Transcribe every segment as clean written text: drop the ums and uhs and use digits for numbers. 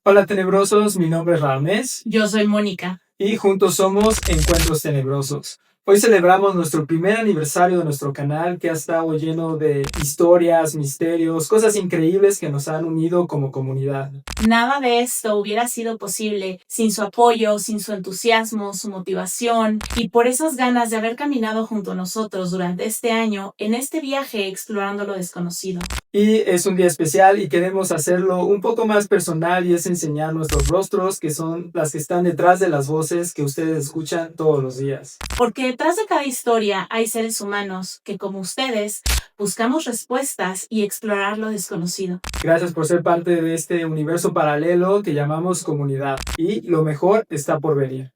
Hola tenebrosos, mi nombre es Ramés Yo soy Mónica. y juntos somos Encuentros Tenebrosos. Hoy celebramos nuestro primer aniversario de nuestro canal que ha estado lleno de historias, misterios, cosas increíbles que nos han unido como comunidad. Nada de esto hubiera sido posible sin su apoyo, sin su entusiasmo, su motivación y por esas ganas de haber caminado junto a nosotros durante este año en este viaje explorando lo desconocido. Y es un día especial y queremos hacerlo un poco más personal y es enseñar nuestros rostros que son las que están detrás de las voces que ustedes escuchan todos los días. Porque detrás de cada historia hay seres humanos que, como ustedes, buscamos respuestas y explorar lo desconocido. Gracias por ser parte de este universo paralelo que llamamos comunidad y lo mejor está por venir.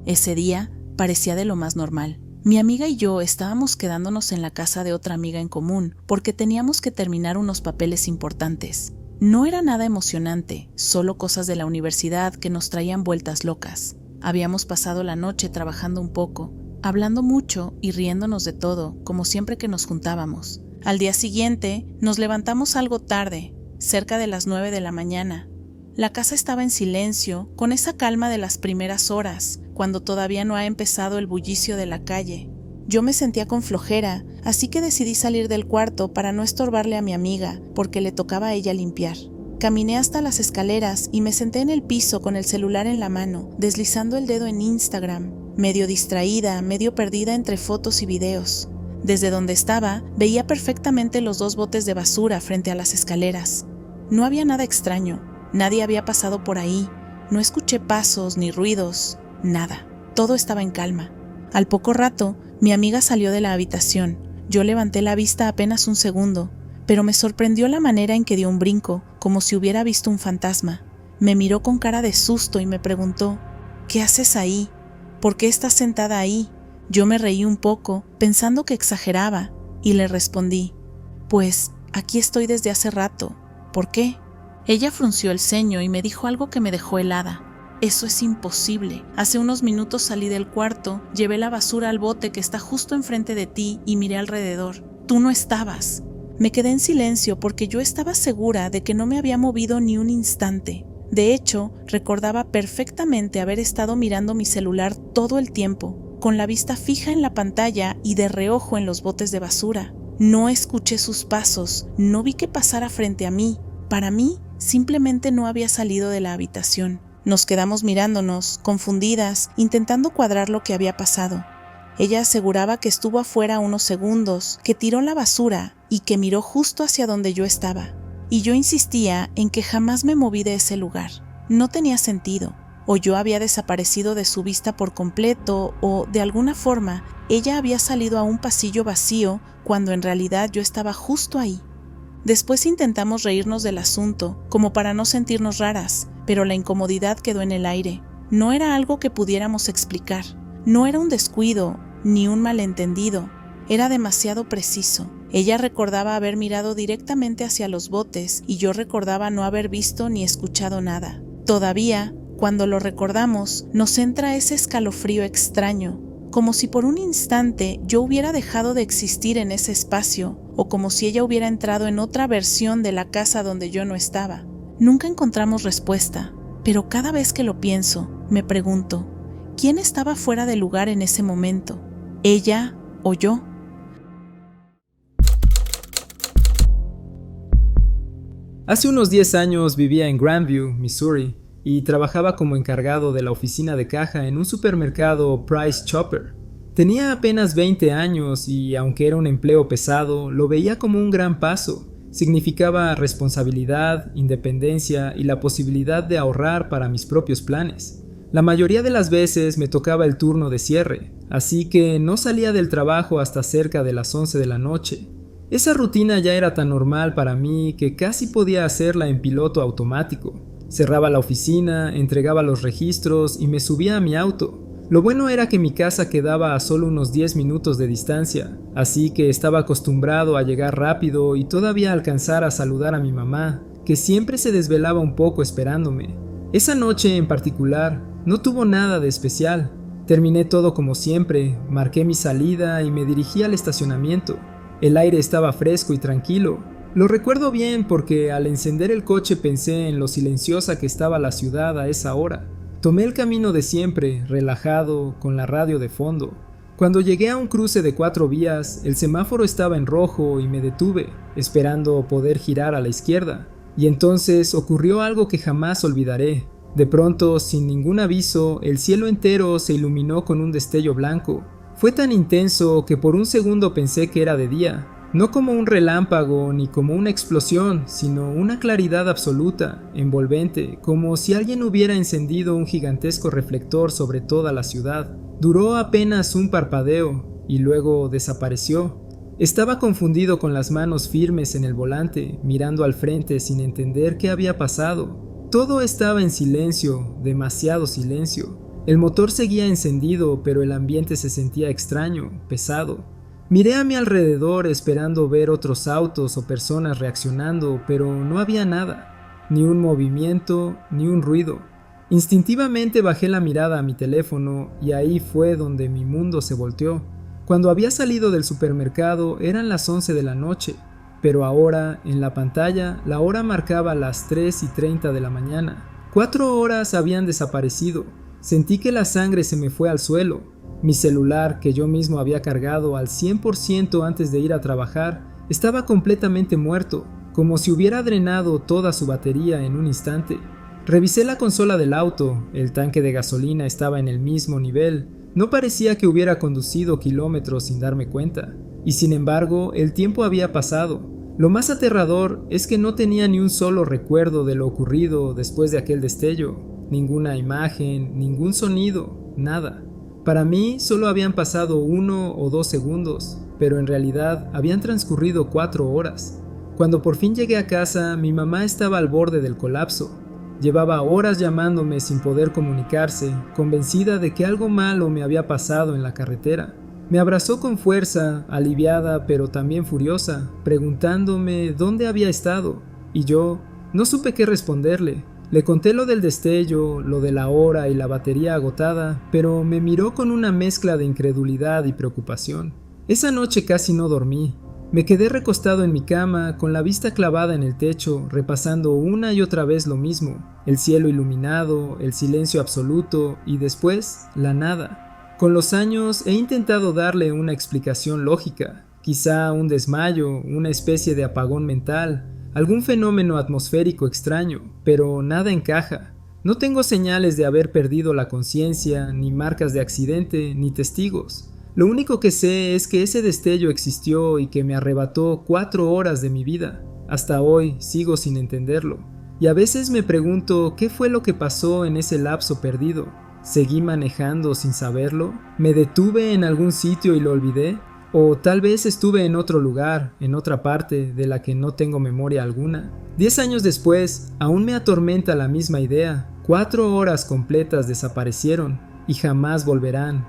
Ese día parecía de lo más normal. Mi amiga y yo estábamos quedándonos en la casa de otra amiga en común porque teníamos que terminar unos papeles importantes. No era nada emocionante, solo cosas de la universidad que nos traían vueltas locas. Habíamos pasado la noche trabajando un poco, hablando mucho y riéndonos de todo, como siempre que nos juntábamos. Al día siguiente, nos levantamos algo tarde, cerca de las 9 de la mañana. La casa estaba en silencio, con esa calma de las primeras horas, cuando todavía no ha empezado el bullicio de la calle. Yo me sentía con flojera, así que decidí salir del cuarto para no estorbarle a mi amiga, porque le tocaba a ella limpiar. Caminé hasta las escaleras y me senté en el piso con el celular en la mano, deslizando el dedo en Instagram, medio distraída, medio perdida entre fotos y videos. Desde donde estaba, veía perfectamente los 2 botes de basura frente a las escaleras. No había nada extraño, nadie había pasado por ahí, no escuché pasos ni ruidos, nada. Todo estaba en calma. Al poco rato, mi amiga salió de la habitación. Yo levanté la vista apenas un segundo, pero me sorprendió la manera en que dio un brinco, como si hubiera visto un fantasma. Me miró con cara de susto y me preguntó, ¿qué haces ahí? ¿Por qué estás sentada ahí? Yo me reí un poco, pensando que exageraba, y le respondí, pues, aquí estoy desde hace rato. ¿Por qué? Ella frunció el ceño y me dijo algo que me dejó helada. Eso es imposible. Hace unos minutos salí del cuarto, llevé la basura al bote que está justo enfrente de ti y miré alrededor. Tú no estabas. Me quedé en silencio porque yo estaba segura de que no me había movido ni un instante. De hecho, recordaba perfectamente haber estado mirando mi celular todo el tiempo, con la vista fija en la pantalla y de reojo en los botes de basura. No escuché sus pasos, no vi que pasara frente a mí. Para mí, simplemente no había salido de la habitación. Nos quedamos mirándonos, confundidas, intentando cuadrar lo que había pasado. Ella aseguraba que estuvo afuera unos segundos, que tiró la basura y que miró justo hacia donde yo estaba. Y yo insistía en que jamás me moví de ese lugar. No tenía sentido. O yo había desaparecido de su vista por completo, o, de alguna forma, ella había salido a un pasillo vacío cuando en realidad yo estaba justo ahí. Después intentamos reírnos del asunto, como para no sentirnos raras, pero la incomodidad quedó en el aire. No era algo que pudiéramos explicar. No era un descuido, ni un malentendido. Era demasiado preciso. Ella recordaba haber mirado directamente hacia los botes y yo recordaba no haber visto ni escuchado nada. Todavía, cuando lo recordamos, nos entra ese escalofrío extraño, como si por un instante yo hubiera dejado de existir en ese espacio, o como si ella hubiera entrado en otra versión de la casa donde yo no estaba. Nunca encontramos respuesta, pero cada vez que lo pienso, me pregunto, ¿quién estaba fuera de lugar en ese momento? ¿Ella o yo? Hace unos 10 años vivía en Grandview, Missouri, y trabajaba como encargado de la oficina de caja en un supermercado Price Chopper. Tenía apenas 20 años y, aunque era un empleo pesado, lo veía como un gran paso. Significaba responsabilidad, independencia y la posibilidad de ahorrar para mis propios planes. La mayoría de las veces me tocaba el turno de cierre, así que no salía del trabajo hasta cerca de las 11 de la noche. Esa rutina ya era tan normal para mí que casi podía hacerla en piloto automático. Cerraba la oficina, entregaba los registros y me subía a mi auto. Lo bueno era que mi casa quedaba a solo unos 10 minutos de distancia, así que estaba acostumbrado a llegar rápido y todavía alcanzar a saludar a mi mamá, que siempre se desvelaba un poco esperándome. Esa noche en particular no tuvo nada de especial. Terminé todo como siempre, marqué mi salida y me dirigí al estacionamiento. El aire estaba fresco y tranquilo, Lo recuerdo bien porque al encender el coche pensé en lo silenciosa que estaba la ciudad a esa hora. Tomé el camino de siempre, relajado, con la radio de fondo. Cuando llegué a un cruce de 4 vías, el semáforo estaba en rojo y me detuve, esperando poder girar a la izquierda. Y entonces ocurrió algo que jamás olvidaré. De pronto, sin ningún aviso, el cielo entero se iluminó con un destello blanco. Fue tan intenso que por un segundo pensé que era de día. No como un relámpago ni como una explosión, sino una claridad absoluta, envolvente, como si alguien hubiera encendido un gigantesco reflector sobre toda la ciudad. Duró apenas un parpadeo y luego desapareció. Estaba confundido con las manos firmes en el volante, mirando al frente sin entender qué había pasado. Todo estaba en silencio, demasiado silencio. El motor seguía encendido, pero el ambiente se sentía extraño, pesado. Miré a mi alrededor esperando ver otros autos o personas reaccionando, pero no había nada, ni un movimiento, ni un ruido. Instintivamente bajé la mirada a mi teléfono y ahí fue donde mi mundo se volteó. Cuando había salido del supermercado eran las 11 de la noche, pero ahora en la pantalla la hora marcaba las 3:30 de la mañana. 4 horas habían desaparecido. Sentí que la sangre se me fue al suelo. Mi celular, que yo mismo había cargado al 100% antes de ir a trabajar, estaba completamente muerto, como si hubiera drenado toda su batería en un instante. Revisé la consola del auto, el tanque de gasolina estaba en el mismo nivel, no parecía que hubiera conducido kilómetros sin darme cuenta, y sin embargo el tiempo había pasado. Lo más aterrador es que no tenía ni un solo recuerdo de lo ocurrido después de aquel destello, ninguna imagen, ningún sonido, nada. Para mí solo habían pasado 1 o 2 segundos, pero en realidad habían transcurrido 4 horas. Cuando por fin llegué a casa, mi mamá estaba al borde del colapso. Llevaba horas llamándome sin poder comunicarse, convencida de que algo malo me había pasado en la carretera. Me abrazó con fuerza, aliviada pero también furiosa, preguntándome dónde había estado, y yo no supe qué responderle. Le conté lo del destello, lo de la hora y la batería agotada, pero me miró con una mezcla de incredulidad y preocupación. Esa noche casi no dormí. Me quedé recostado en mi cama, con la vista clavada en el techo, repasando una y otra vez lo mismo: el cielo iluminado, el silencio absoluto y después la nada. Con los años he intentado darle una explicación lógica, quizá un desmayo, una especie de apagón mental, algún fenómeno atmosférico extraño, pero nada encaja. No tengo señales de haber perdido la conciencia, ni marcas de accidente, ni testigos. Lo único que sé es que ese destello existió y que me arrebató 4 horas de mi vida. Hasta hoy sigo sin entenderlo. Y a veces me pregunto qué fue lo que pasó en ese lapso perdido. ¿Seguí manejando sin saberlo? ¿Me detuve en algún sitio y lo olvidé? O tal vez estuve en otro lugar, en otra parte de la que no tengo memoria alguna. 10 años después, aún me atormenta la misma idea. 4 horas completas desaparecieron y jamás volverán.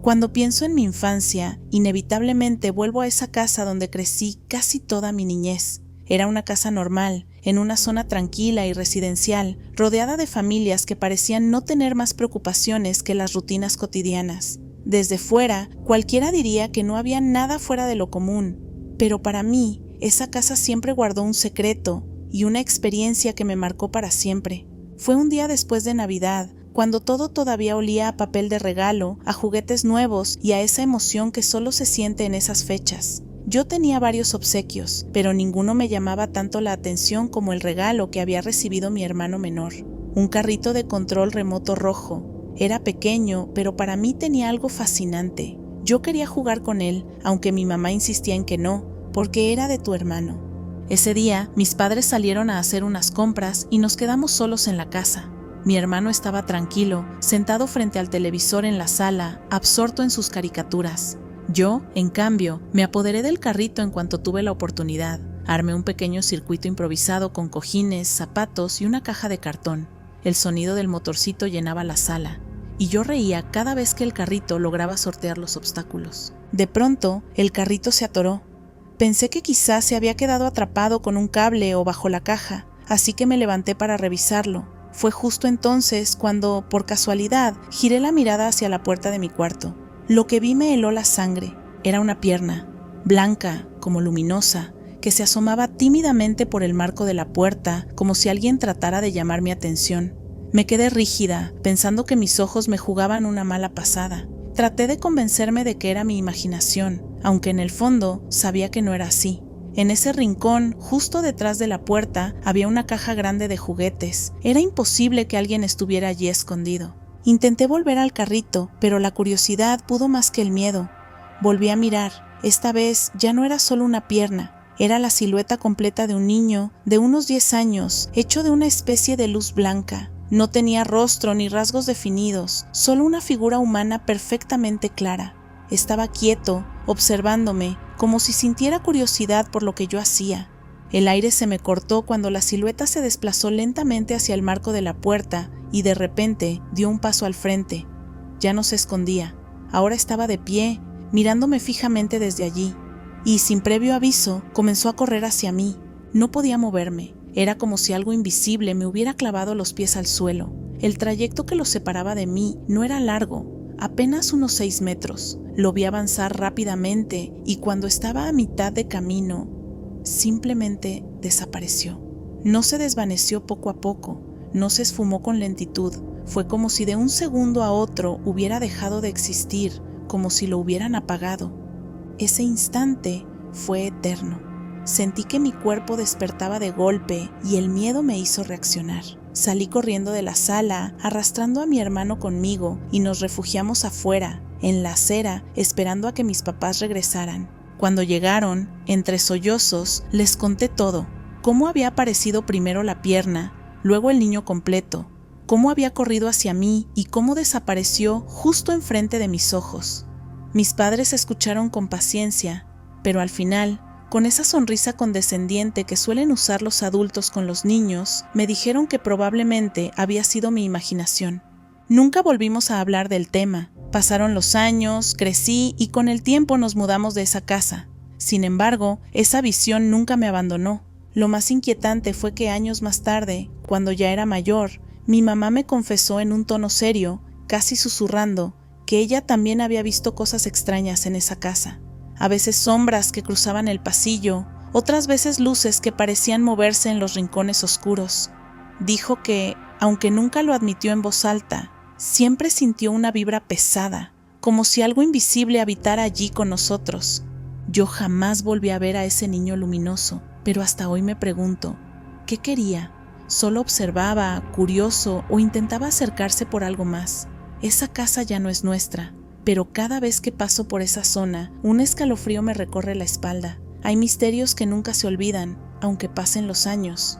Cuando pienso en mi infancia, inevitablemente vuelvo a esa casa donde crecí casi toda mi niñez. Era una casa normal, en una zona tranquila y residencial, rodeada de familias que parecían no tener más preocupaciones que las rutinas cotidianas. Desde fuera, cualquiera diría que no había nada fuera de lo común, pero para mí, esa casa siempre guardó un secreto y una experiencia que me marcó para siempre. Fue un día después de Navidad, cuando todo todavía olía a papel de regalo, a juguetes nuevos y a esa emoción que solo se siente en esas fechas. Yo tenía varios obsequios, pero ninguno me llamaba tanto la atención como el regalo que había recibido mi hermano menor. Un carrito de control remoto rojo. Era pequeño, pero para mí tenía algo fascinante. Yo quería jugar con él, aunque mi mamá insistía en que no, porque era de tu hermano. Ese día, mis padres salieron a hacer unas compras y nos quedamos solos en la casa. Mi hermano estaba tranquilo, sentado frente al televisor en la sala, absorto en sus caricaturas. Yo, en cambio, me apoderé del carrito en cuanto tuve la oportunidad. Armé un pequeño circuito improvisado con cojines, zapatos y una caja de cartón. El sonido del motorcito llenaba la sala, y yo reía cada vez que el carrito lograba sortear los obstáculos. De pronto, el carrito se atoró. Pensé que quizás se había quedado atrapado con un cable o bajo la caja, así que me levanté para revisarlo. Fue justo entonces cuando, por casualidad, giré la mirada hacia la puerta de mi cuarto. Lo que vi me heló la sangre. Era una pierna, blanca, como luminosa, que se asomaba tímidamente por el marco de la puerta, como si alguien tratara de llamar mi atención. Me quedé rígida, pensando que mis ojos me jugaban una mala pasada. Traté de convencerme de que era mi imaginación, aunque en el fondo sabía que no era así. En ese rincón, justo detrás de la puerta, había una caja grande de juguetes. Era imposible que alguien estuviera allí escondido. Intenté volver al carrito, pero la curiosidad pudo más que el miedo. Volví a mirar. Esta vez ya no era solo una pierna. Era la silueta completa de un niño de unos 10 años, hecho de una especie de luz blanca. No tenía rostro ni rasgos definidos, solo una figura humana perfectamente clara. Estaba quieto, observándome, como si sintiera curiosidad por lo que yo hacía. El aire se me cortó cuando la silueta se desplazó lentamente hacia el marco de la puerta y de repente dio un paso al frente. Ya no se escondía, ahora estaba de pie, mirándome fijamente desde allí. Y sin previo aviso comenzó a correr hacia mí. No podía moverme. Era como si algo invisible me hubiera clavado los pies al suelo. El trayecto que lo separaba de mí no era largo, apenas unos 6 metros. Lo vi avanzar rápidamente y cuando estaba a mitad de camino, simplemente desapareció. No se desvaneció poco a poco, no se esfumó con lentitud. Fue como si de un segundo a otro hubiera dejado de existir, como si lo hubieran apagado. Ese instante fue eterno. Sentí que mi cuerpo despertaba de golpe y el miedo me hizo reaccionar. Salí corriendo de la sala, arrastrando a mi hermano conmigo, y nos refugiamos afuera, en la acera, esperando a que mis papás regresaran. Cuando llegaron, entre sollozos, les conté todo. Cómo había aparecido primero la pierna, luego el niño completo, cómo había corrido hacia mí y cómo desapareció justo enfrente de mis ojos. Mis padres escucharon con paciencia, pero al final, con esa sonrisa condescendiente que suelen usar los adultos con los niños, me dijeron que probablemente había sido mi imaginación. Nunca volvimos a hablar del tema. Pasaron los años, crecí y con el tiempo nos mudamos de esa casa. Sin embargo, esa visión nunca me abandonó. Lo más inquietante fue que años más tarde, cuando ya era mayor, mi mamá me confesó en un tono serio, casi susurrando, que ella también había visto cosas extrañas en esa casa. A veces sombras que cruzaban el pasillo, otras veces luces que parecían moverse en los rincones oscuros. Dijo que, aunque nunca lo admitió en voz alta, siempre sintió una vibra pesada, como si algo invisible habitara allí con nosotros. Yo jamás volví a ver a ese niño luminoso, pero hasta hoy me pregunto, ¿qué quería? ¿Solo observaba, curioso, o intentaba acercarse por algo más? Esa casa ya no es nuestra, pero cada vez que paso por esa zona, un escalofrío me recorre la espalda. Hay misterios que nunca se olvidan, aunque pasen los años.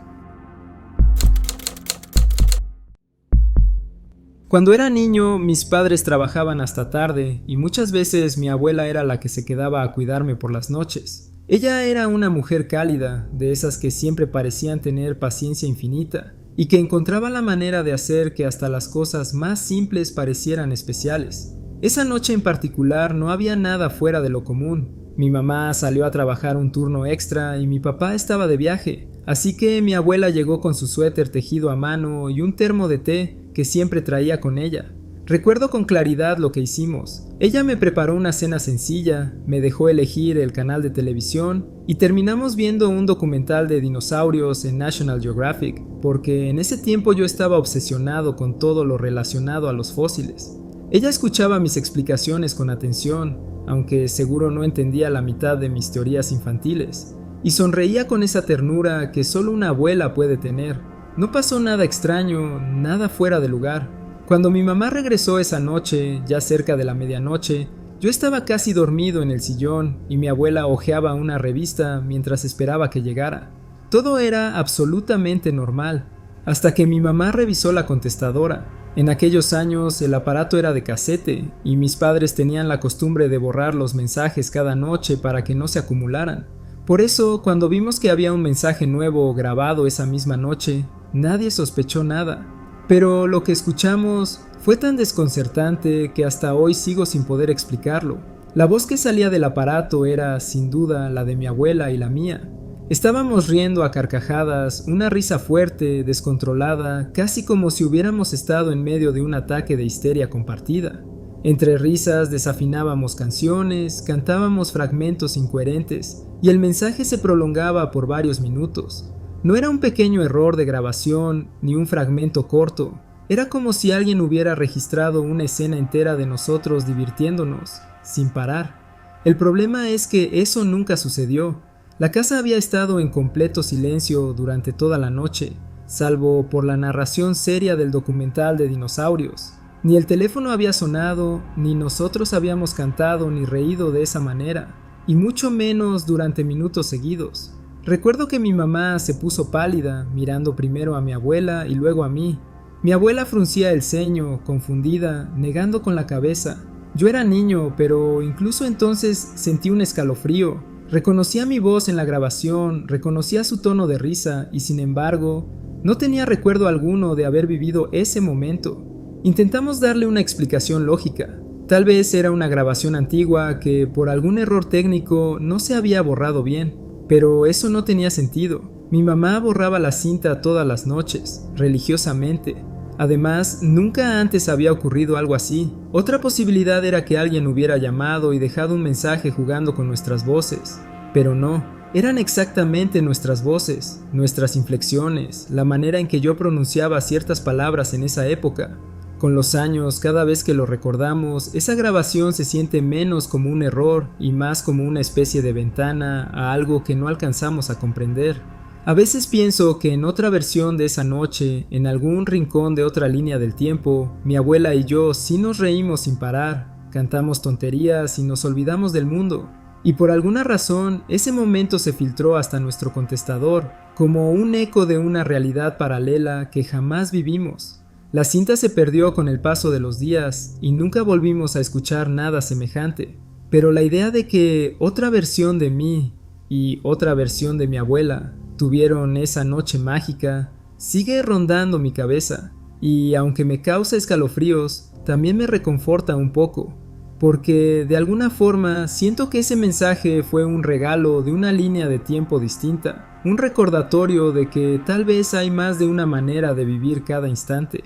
Cuando era niño, mis padres trabajaban hasta tarde y muchas veces mi abuela era la que se quedaba a cuidarme por las noches. Ella era una mujer cálida, de esas que siempre parecían tener paciencia infinita, y que encontraba la manera de hacer que hasta las cosas más simples parecieran especiales. Esa noche en particular no había nada fuera de lo común. Mi mamá salió a trabajar un turno extra y mi papá estaba de viaje, así que mi abuela llegó con su suéter tejido a mano y un termo de té que siempre traía con ella. Recuerdo con claridad lo que hicimos. Ella me preparó una cena sencilla, me dejó elegir el canal de televisión y terminamos viendo un documental de dinosaurios en National Geographic, porque en ese tiempo yo estaba obsesionado con todo lo relacionado a los fósiles. Ella escuchaba mis explicaciones con atención, aunque seguro no entendía la mitad de mis teorías infantiles, y sonreía con esa ternura que solo una abuela puede tener. No pasó nada extraño, nada fuera de lugar. Cuando mi mamá regresó esa noche, ya cerca de la medianoche, yo estaba casi dormido en el sillón y mi abuela hojeaba una revista mientras esperaba que llegara. Todo era absolutamente normal, hasta que mi mamá revisó la contestadora. En aquellos años el aparato era de casete y mis padres tenían la costumbre de borrar los mensajes cada noche para que no se acumularan. Por eso, cuando vimos que había un mensaje nuevo grabado esa misma noche, nadie sospechó nada. Pero lo que escuchamos fue tan desconcertante que hasta hoy sigo sin poder explicarlo. La voz que salía del aparato era, sin duda, la de mi abuela y la mía. Estábamos riendo a carcajadas, una risa fuerte, descontrolada, casi como si hubiéramos estado en medio de un ataque de histeria compartida. Entre risas desafinábamos canciones, cantábamos fragmentos incoherentes y el mensaje se prolongaba por varios minutos. No era un pequeño error de grabación ni un fragmento corto, era como si alguien hubiera registrado una escena entera de nosotros divirtiéndonos, sin parar. El problema es que eso nunca sucedió. La casa había estado en completo silencio durante toda la noche, salvo por la narración seria del documental de dinosaurios. Ni el teléfono había sonado, ni nosotros habíamos cantado ni reído de esa manera, y mucho menos durante minutos seguidos. Recuerdo que mi mamá se puso pálida, mirando primero a mi abuela y luego a mí. Mi abuela fruncía el ceño, confundida, negando con la cabeza. Yo era niño, pero incluso entonces sentí un escalofrío. Reconocía mi voz en la grabación, reconocía su tono de risa y sin embargo, no tenía recuerdo alguno de haber vivido ese momento. Intentamos darle una explicación lógica. Tal vez era una grabación antigua que por algún error técnico no se había borrado bien, pero eso no tenía sentido. Mi mamá borraba la cinta todas las noches, religiosamente. Además, nunca antes había ocurrido algo así. Otra posibilidad era que alguien hubiera llamado y dejado un mensaje jugando con nuestras voces, pero no. Eran exactamente nuestras voces, nuestras inflexiones, la manera en que yo pronunciaba ciertas palabras en esa época. Con los años, cada vez que lo recordamos, esa grabación se siente menos como un error y más como una especie de ventana a algo que no alcanzamos a comprender. A veces pienso que en otra versión de esa noche, en algún rincón de otra línea del tiempo, mi abuela y yo sí nos reímos sin parar, cantamos tonterías y nos olvidamos del mundo. Y por alguna razón, ese momento se filtró hasta nuestro contestador, como un eco de una realidad paralela que jamás vivimos. La cinta se perdió con el paso de los días y nunca volvimos a escuchar nada semejante. Pero la idea de que otra versión de mí y otra versión de mi abuela tuvieron esa noche mágica sigue rondando mi cabeza. Y aunque me causa escalofríos, también me reconforta un poco. Porque de alguna forma siento que ese mensaje fue un regalo de una línea de tiempo distinta. Un recordatorio de que tal vez hay más de una manera de vivir cada instante.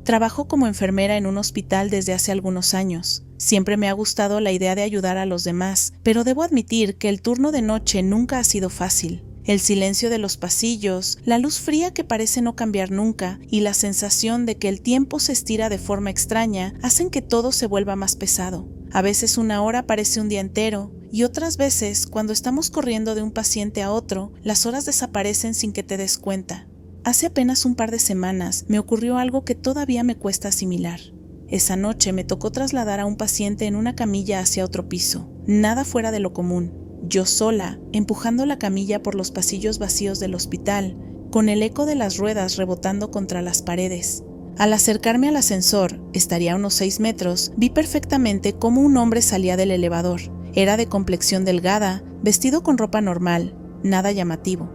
Trabajo como enfermera en un hospital desde hace algunos años. Siempre me ha gustado la idea de ayudar a los demás, pero debo admitir que el turno de noche nunca ha sido fácil. El silencio de los pasillos, la luz fría que parece no cambiar nunca y la sensación de que el tiempo se estira de forma extraña hacen que todo se vuelva más pesado. A veces una hora parece un día entero y otras veces, cuando estamos corriendo de un paciente a otro, las horas desaparecen sin que te des cuenta. Hace apenas un par de semanas me ocurrió algo que todavía me cuesta asimilar. Esa noche me tocó trasladar a un paciente en una camilla hacia otro piso. Nada fuera de lo común. Yo sola, empujando la camilla por los pasillos vacíos del hospital, con el eco de las ruedas rebotando contra las paredes. Al acercarme al ascensor, estaría a unos 6 metros, vi perfectamente cómo un hombre salía del elevador. Era de complexión delgada, vestido con ropa normal, nada llamativo.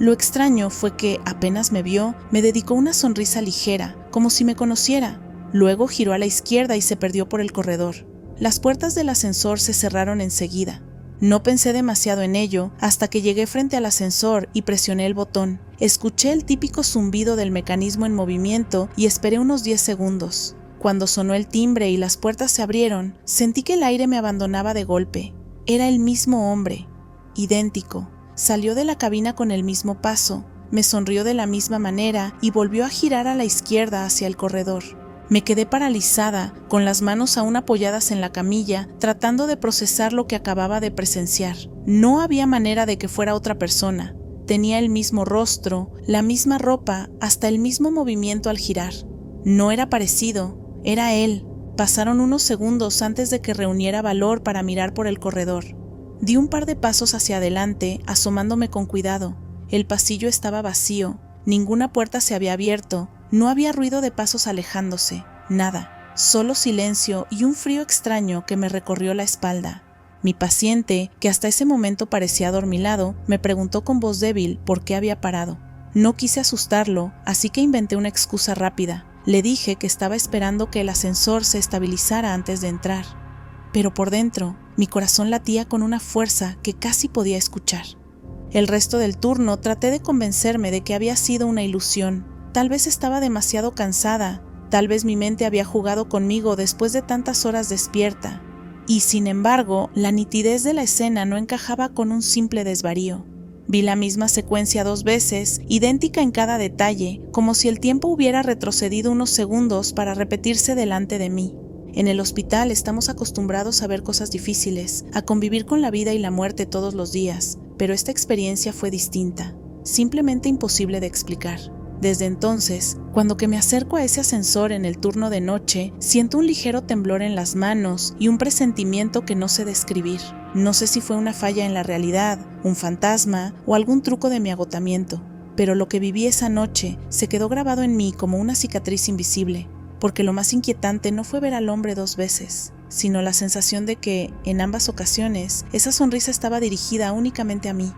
Lo extraño fue que, apenas me vio, me dedicó una sonrisa ligera, como si me conociera. Luego giró a la izquierda y se perdió por el corredor. Las puertas del ascensor se cerraron enseguida. No pensé demasiado en ello hasta que llegué frente al ascensor y presioné el botón. Escuché el típico zumbido del mecanismo en movimiento y esperé unos 10 segundos. Cuando sonó el timbre y las puertas se abrieron, sentí que el aire me abandonaba de golpe. Era el mismo hombre, idéntico. Salió de la cabina con el mismo paso, me sonrió de la misma manera y volvió a girar a la izquierda hacia el corredor. Me quedé paralizada, con las manos aún apoyadas en la camilla, tratando de procesar lo que acababa de presenciar. No había manera de que fuera otra persona. Tenía el mismo rostro, la misma ropa, hasta el mismo movimiento al girar. No era parecido, era él. Pasaron unos segundos antes de que reuniera valor para mirar por el corredor. Di un par de pasos hacia adelante, asomándome con cuidado. El pasillo estaba vacío, ninguna puerta se había abierto, no había ruido de pasos alejándose, nada, solo silencio y un frío extraño que me recorrió la espalda. Mi paciente, que hasta ese momento parecía adormilado, me preguntó con voz débil por qué había parado. No quise asustarlo, así que inventé una excusa rápida. Le dije que estaba esperando que el ascensor se estabilizara antes de entrar. Pero por dentro, mi corazón latía con una fuerza que casi podía escuchar. El resto del turno traté de convencerme de que había sido una ilusión. Tal vez estaba demasiado cansada, tal vez mi mente había jugado conmigo después de tantas horas despierta, y sin embargo, la nitidez de la escena no encajaba con un simple desvarío. Vi la misma secuencia 2 veces, idéntica en cada detalle, como si el tiempo hubiera retrocedido unos segundos para repetirse delante de mí. En el hospital estamos acostumbrados a ver cosas difíciles, a convivir con la vida y la muerte todos los días, pero esta experiencia fue distinta, simplemente imposible de explicar. Desde entonces, cuando que me acerco a ese ascensor en el turno de noche, siento un ligero temblor en las manos y un presentimiento que no sé describir. No sé si fue una falla en la realidad, un fantasma o algún truco de mi agotamiento, pero lo que viví esa noche se quedó grabado en mí como una cicatriz invisible, porque lo más inquietante no fue ver al hombre 2 veces, sino la sensación de que, en ambas ocasiones, esa sonrisa estaba dirigida únicamente a mí.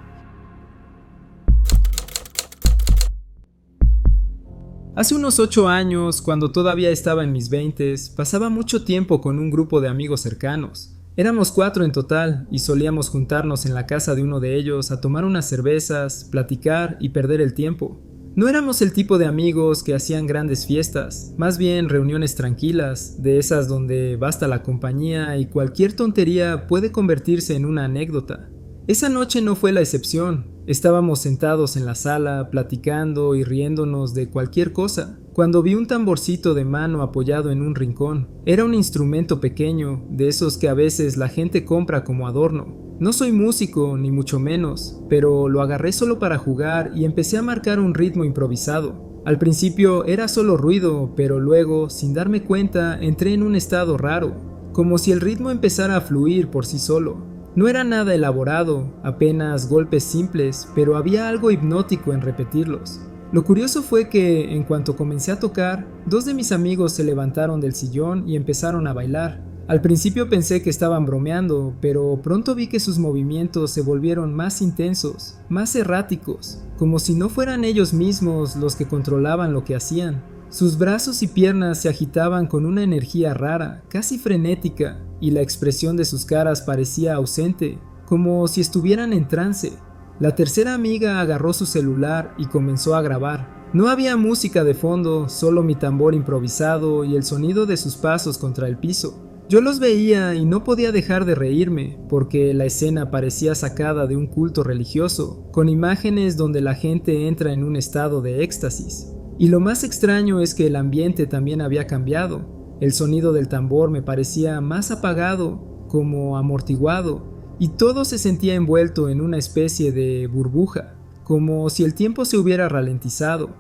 Hace unos 8 años, cuando todavía estaba en mis 20s, pasaba mucho tiempo con un grupo de amigos cercanos. Éramos 4 en total y solíamos juntarnos en la casa de uno de ellos a tomar unas cervezas, platicar y perder el tiempo. No éramos el tipo de amigos que hacían grandes fiestas, más bien reuniones tranquilas, de esas donde basta la compañía y cualquier tontería puede convertirse en una anécdota. Esa noche no fue la excepción. Estábamos sentados en la sala, platicando y riéndonos de cualquier cosa, cuando vi un tamborcito de mano apoyado en un rincón. Era un instrumento pequeño, de esos que a veces la gente compra como adorno. No soy músico, ni mucho menos, pero lo agarré solo para jugar y empecé a marcar un ritmo improvisado. Al principio era solo ruido, pero luego, sin darme cuenta, entré en un estado raro, como si el ritmo empezara a fluir por sí solo. No era nada elaborado, apenas golpes simples, pero había algo hipnótico en repetirlos. Lo curioso fue que, en cuanto comencé a tocar, 2 de mis amigos se levantaron del sillón y empezaron a bailar. Al principio pensé que estaban bromeando, pero pronto vi que sus movimientos se volvieron más intensos, más erráticos, como si no fueran ellos mismos los que controlaban lo que hacían. Sus brazos y piernas se agitaban con una energía rara, casi frenética, y la expresión de sus caras parecía ausente, como si estuvieran en trance. La tercera amiga agarró su celular y comenzó a grabar. No había música de fondo, solo mi tambor improvisado y el sonido de sus pasos contra el piso. Yo los veía y no podía dejar de reírme, porque la escena parecía sacada de un culto religioso, con imágenes donde la gente entra en un estado de éxtasis. Y lo más extraño es que el ambiente también había cambiado. El sonido del tambor me parecía más apagado, como amortiguado, y todo se sentía envuelto en una especie de burbuja, como si el tiempo se hubiera ralentizado.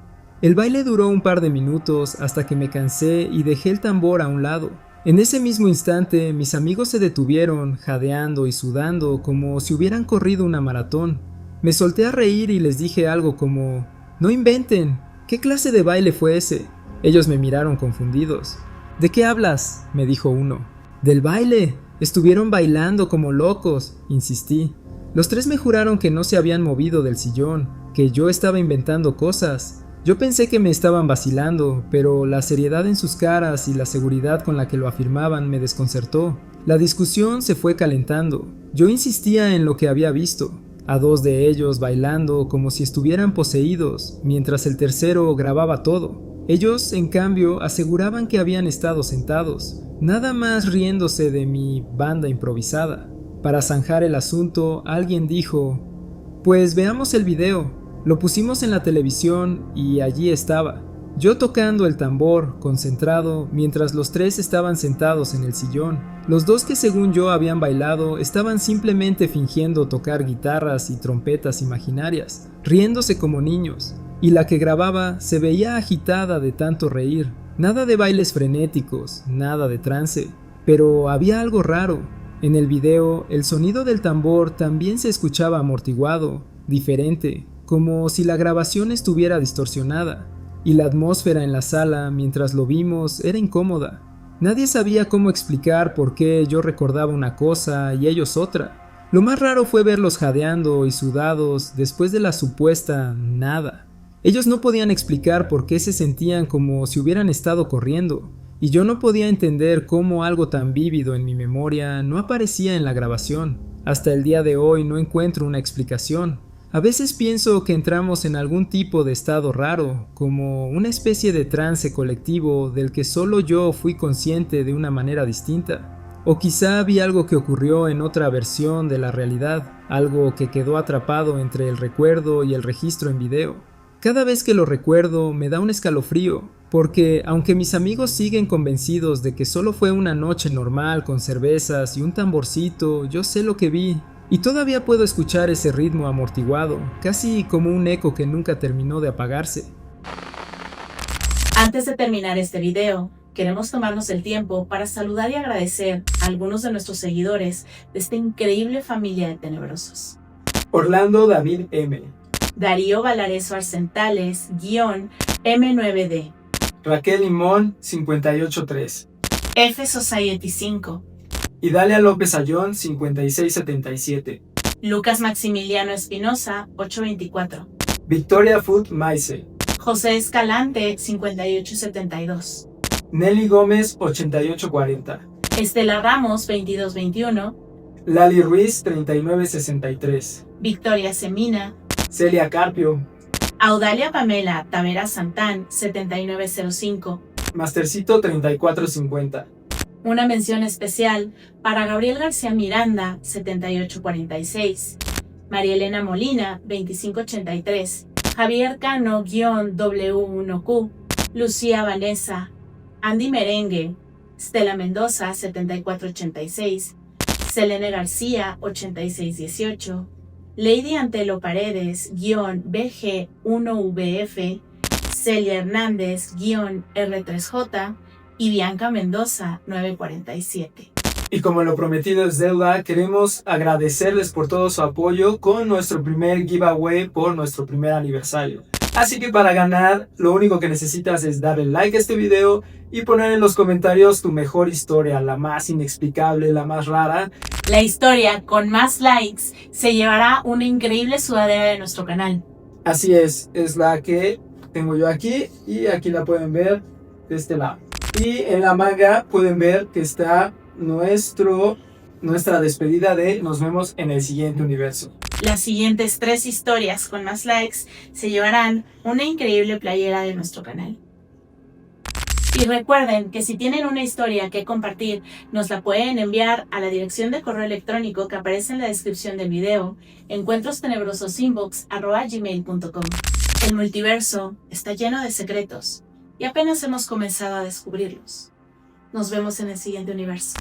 El baile duró un par de minutos hasta que me cansé y dejé el tambor a un lado. En ese mismo instante, mis amigos se detuvieron, jadeando y sudando como si hubieran corrido una maratón. Me solté a reír y les dije algo como: «No inventen, ¿qué clase de baile fue ese?». Ellos me miraron confundidos. «¿De qué hablas?», me dijo uno. «Del baile. Estuvieron bailando como locos», insistí. Los 3 me juraron que no se habían movido del sillón, que yo estaba inventando cosas. Yo pensé que me estaban vacilando, pero la seriedad en sus caras y la seguridad con la que lo afirmaban me desconcertó. La discusión se fue calentando. Yo insistía en lo que había visto, a 2 de ellos bailando como si estuvieran poseídos, mientras el tercero grababa todo. Ellos, en cambio, aseguraban que habían estado sentados, nada más riéndose de mi banda improvisada. Para zanjar el asunto, alguien dijo: «Pues veamos el video». Lo pusimos en la televisión y allí estaba, yo tocando el tambor, concentrado, mientras los 3 estaban sentados en el sillón. Los 2 que según yo habían bailado estaban simplemente fingiendo tocar guitarras y trompetas imaginarias, riéndose como niños. Y la que grababa se veía agitada de tanto reír. Nada de bailes frenéticos, nada de trance, pero había algo raro. En el video, el sonido del tambor también se escuchaba amortiguado, diferente, como si la grabación estuviera distorsionada. Y la atmósfera en la sala, mientras lo vimos, era incómoda. Nadie sabía cómo explicar por qué yo recordaba una cosa y ellos otra. Lo más raro fue verlos jadeando y sudados después de la supuesta nada. Ellos no podían explicar por qué se sentían como si hubieran estado corriendo, y yo no podía entender cómo algo tan vívido en mi memoria no aparecía en la grabación. Hasta el día de hoy no encuentro una explicación. A veces pienso que entramos en algún tipo de estado raro, como una especie de trance colectivo del que solo yo fui consciente de una manera distinta. O quizá vi algo que ocurrió en otra versión de la realidad, algo que quedó atrapado entre el recuerdo y el registro en video. Cada vez que lo recuerdo me da un escalofrío, porque aunque mis amigos siguen convencidos de que solo fue una noche normal con cervezas y un tamborcito, yo sé lo que vi. Y todavía puedo escuchar ese ritmo amortiguado, casi como un eco que nunca terminó de apagarse. Antes de terminar este video, queremos tomarnos el tiempo para saludar y agradecer a algunos de nuestros seguidores de esta increíble familia de tenebrosos. Orlando David M. Darío Valareso Arcentales, M9D. Raquel Limón, 583. F Society 5. Idalia López Ayón, 5677. Lucas Maximiliano Espinosa, 824. Victoria Food Maise. José Escalante, 5872. Nelly Gómez, 8840. Estela Ramos, 2221. Lali Ruiz, 3963. Victoria Semina. Celia Carpio. Audalia Pamela Tavera Santán, 7905. Mastercito, 3450. Una mención especial para Gabriel García Miranda, 7846. María Elena Molina, 2583. Javier Cano, W1Q. Lucía Vanessa. Andy Merengue. Stella Mendoza, 7486. Selene García, 8618. Lady Antelo Paredes, BG1VF. Celia Hernández, R3J. Y Bianca Mendoza, 947. Y como lo prometido es deuda, queremos agradecerles por todo su apoyo con nuestro primer giveaway por nuestro primer aniversario. Así que para ganar, lo único que necesitas es darle like a este video y poner en los comentarios tu mejor historia, la más inexplicable, la más rara. La historia con más likes se llevará una increíble sudadera de nuestro canal. Así es la que tengo yo aquí y aquí la pueden ver de este lado. Y en la manga pueden ver que está nuestra despedida de nos vemos en el siguiente universo. Las siguientes 3 historias con más likes se llevarán una increíble playera de nuestro canal. Y recuerden que si tienen una historia que compartir, nos la pueden enviar a la dirección de correo electrónico que aparece en la descripción del video, encuentrostenebrososinbox@gmail.com. El multiverso está lleno de secretos y apenas hemos comenzado a descubrirlos. Nos vemos en el siguiente universo.